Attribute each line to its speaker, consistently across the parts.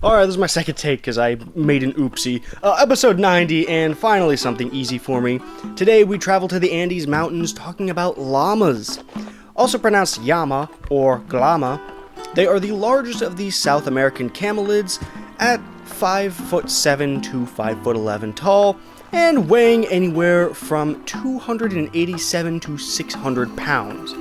Speaker 1: Alright, this is my second take because I made an oopsie. Episode 90, and finally something easy for me. Today we travel to the Andes Mountains talking about llamas. Also pronounced llama or llama, they are the largest of the South American camelids at 5'7" to 5'11" tall and weighing anywhere from 287 to 600 pounds.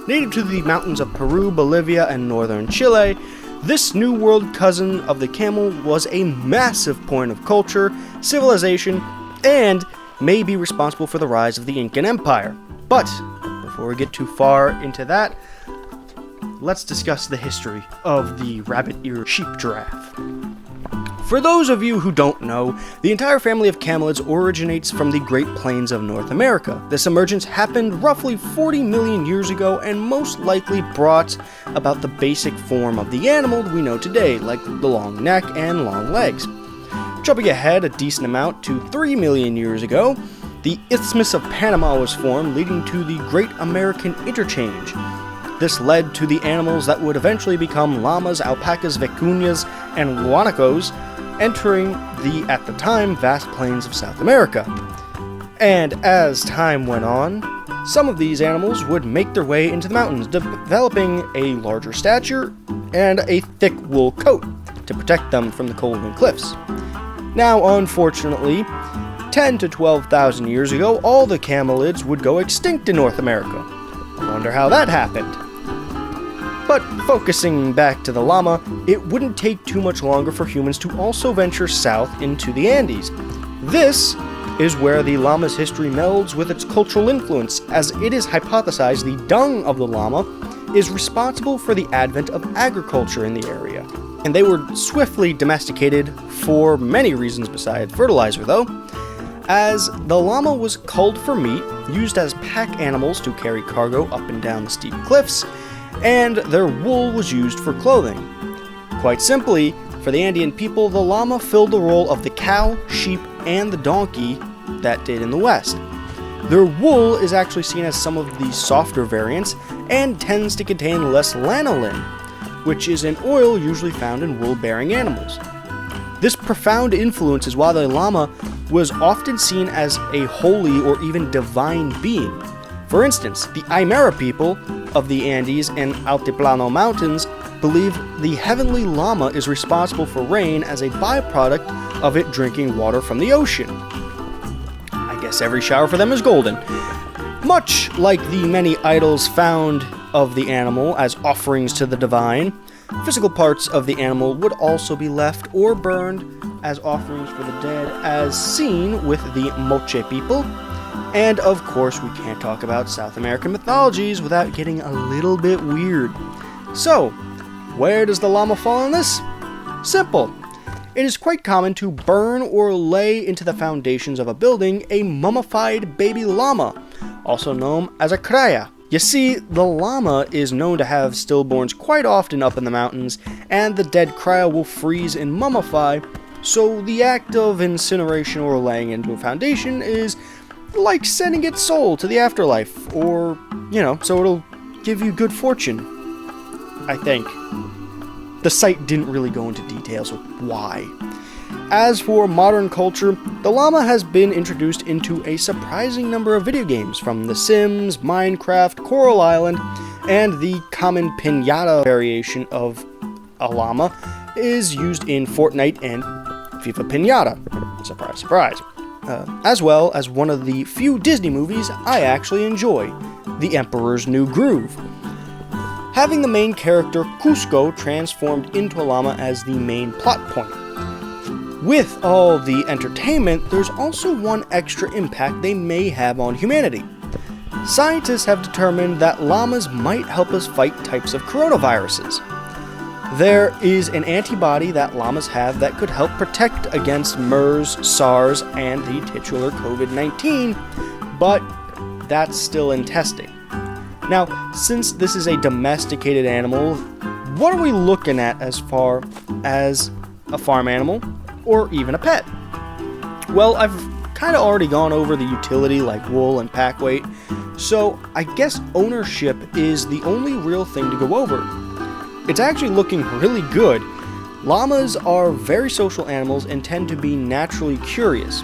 Speaker 1: Native to the mountains of Peru, Bolivia, and northern Chile, this New World cousin of the camel was a massive point of culture, civilization, and may be responsible for the rise of the Incan Empire. But before we get too far into that, let's discuss the history of the rabbit-eared sheep giraffe. For those of you who don't know, the entire family of camelids originates from the Great Plains of North America. This emergence happened roughly 40 million years ago and most likely brought about the basic form of the animal we know today, like the long neck and long legs. Jumping ahead a decent amount to 3 million years ago, the Isthmus of Panama was formed, leading to the Great American Interchange. This led to the animals that would eventually become llamas, alpacas, vicuñas, and guanacos, entering the, at the time, vast plains of South America. And as time went on, some of these animals would make their way into the mountains, developing a larger stature and a thick wool coat to protect them from the cold and cliffs. Now, unfortunately, 10 to 12,000 years ago, all the camelids would go extinct in North America. I wonder how that happened. But focusing back to the llama, it wouldn't take too much longer for humans to also venture south into the Andes. This is where the llama's history melds with its cultural influence, as it is hypothesized the dung of the llama is responsible for the advent of agriculture in the area. And they were swiftly domesticated for many reasons besides fertilizer though, as the llama was culled for meat, used as pack animals to carry cargo up and down the steep cliffs, and their wool was used for clothing. Quite simply, for the Andean people, the llama filled the role of the cow, sheep, and the donkey that did in the West. Their wool is actually seen as some of the softer variants and tends to contain less lanolin, which is an oil usually found in wool-bearing animals. This profound influence is why the llama was often seen as a holy or even divine being. For instance, the Aymara people of the Andes and Altiplano Mountains believe the heavenly llama is responsible for rain as a byproduct of it drinking water from the ocean. I guess every shower for them is golden. Much like the many idols found of the animal as offerings to the divine, physical parts of the animal would also be left or burned as offerings for the dead, as seen with the Moche people. And of course, we can't talk about South American mythologies without getting a little bit weird. So, where does the llama fall in this? Simple. It is quite common to burn or lay into the foundations of a building a mummified baby llama, also known as a craya. You see, the llama is known to have stillborns quite often up in the mountains, and the dead craya will freeze and mummify, so the act of incineration or laying into a foundation is like sending its soul to the afterlife, or, so it'll give you good fortune. I think. The site didn't really go into details of why. As for modern culture, the llama has been introduced into a surprising number of video games, from The Sims, Minecraft, Coral Island, and the common piñata variation of a llama is used in Fortnite and FIFA Piñata. Surprise, surprise. As well as one of the few Disney movies I actually enjoy, The Emperor's New Groove. Having the main character Cusco transformed into a llama as the main plot point. With all the entertainment, there's also one extra impact they may have on humanity. Scientists have determined that llamas might help us fight types of coronaviruses. There is an antibody that llamas have that could help protect against MERS, SARS, and the titular COVID-19, but that's still in testing. Now, since this is a domesticated animal, what are we looking at as far as a farm animal or even a pet? Well, I've kind of already gone over the utility like wool and pack weight, so I guess ownership is the only real thing to go over. It's actually looking really good. Llamas are very social animals and tend to be naturally curious.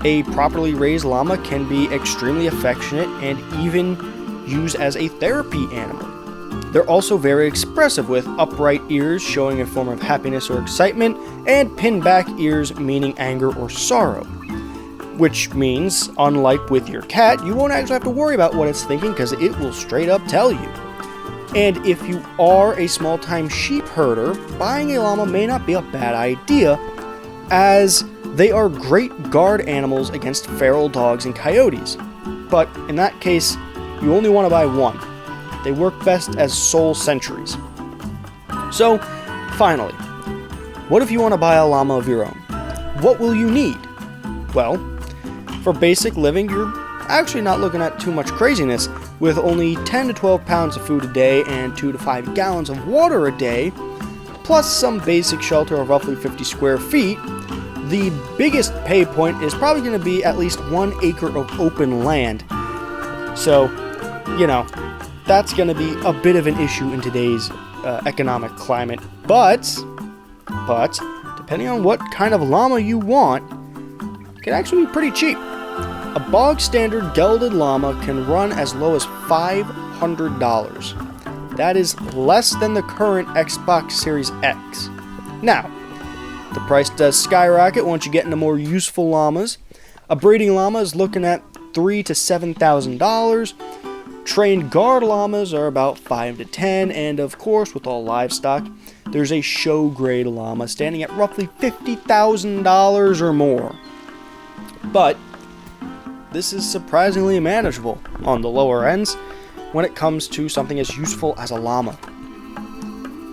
Speaker 1: A properly raised llama can be extremely affectionate and even used as a therapy animal. They're also very expressive with upright ears showing a form of happiness or excitement, and pinned back ears meaning anger or sorrow. Which means, unlike with your cat, you won't actually have to worry about what it's thinking because it will straight up tell you. And if you are a small-time sheep herder, buying a llama may not be a bad idea, as they are great guard animals against feral dogs and coyotes. But in that case, you only want to buy one. They work best as sole sentries. So, finally, what if you want to buy a llama of your own? What will you need? Well, for basic living, you're actually not looking at too much craziness. With only 10 to 12 pounds of food a day and 2 to 5 gallons of water a day, plus some basic shelter of roughly 50 square feet, the biggest pay point is probably going to be at least 1 acre of open land. So, that's going to be a bit of an issue in today's economic climate. But, depending on what kind of llama you want, it can actually be pretty cheap. A bog standard gelded llama can run as low as $500. That is less than the current Xbox Series X. Now, the price does skyrocket once you get into more useful llamas. A breeding llama is looking at $3,000 to $7,000. Trained guard llamas are about $5,000 to $10,000, and of course, with all livestock, there's a show grade llama standing at roughly $50,000 or more. But this is surprisingly manageable on the lower ends when it comes to something as useful as a llama.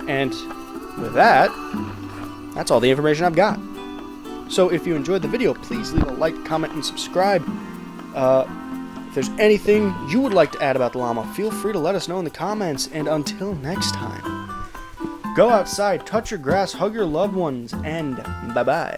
Speaker 1: And with that, that's all the information I've got. So if you enjoyed the video, please leave a like, comment, and subscribe. If there's anything you would like to add about the llama, feel free to let us know in the comments. And until next time, go outside, touch your grass, hug your loved ones, and bye-bye.